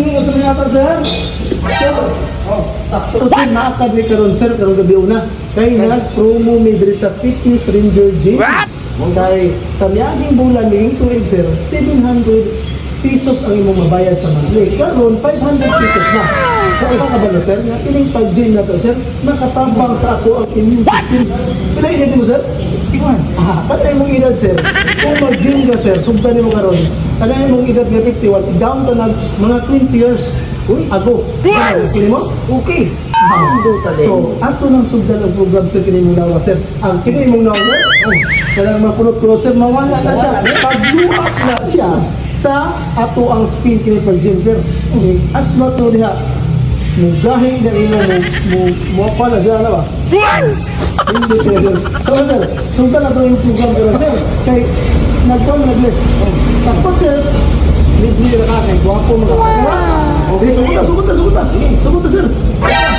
mo sa mga ata, sir. Sir, sakto. Sir, naakad ni karon sir, karong gabi una. Kay nag-promo mi diri sa Fitness Ranger Gym. What? Kay sa miyaging bulan ning tuig sir, 700 pesos ang imong mabayad sa monthly. Karon 500 pesos na. Sa iba ka ba na sir? Nga kining pag-gym na to sir, nakatabang sa ato ang immune system. Pila edad mo sir? Tingnan. Patay mong edad sir. Kung mag-gym ka sir, sugdan mo karon. Kanang imong edad nga 51, down to nag mga 20 years. Uy, ago. Kini mo? Okay. So, ato nang sugdan ang program sir kini mong nawa sir. Ang kini mong nawa sir, kanang makulot-kulot sir, mawala na siya. Pag-luak na siya sa ato ang skin kini pag-gym sir. Asma to diha. Mugahing na ino mo pala siya na ba? Hindi sir. So sir, sugdan na to yung program pero sir. Kay nagpon nag-bless. Sakot sir. Libre na ka kay guwapo mga kapatid. Okay, sugot na sir.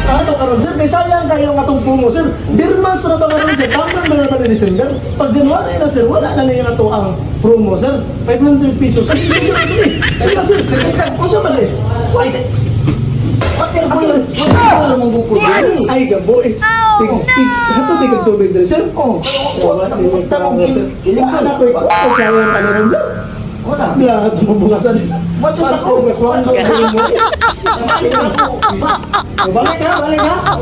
Ano karon sir, kay sayang kayo nga tong promo sir. Birmas ra ba karon sir? Tamang na naman ni December. Pag January na sir, wala na niya to ang promo sir. 500 pesos. Ay, sir, kusa ba eh? Ay, gabo eh. Ito tigil tubig din sir. Wala na sir. Wala ko ikaw. Kaya ano rin sir? Wala. Wala ito mabukasan. Pas ko, kuhaan ko. Balik ka. Balik ka.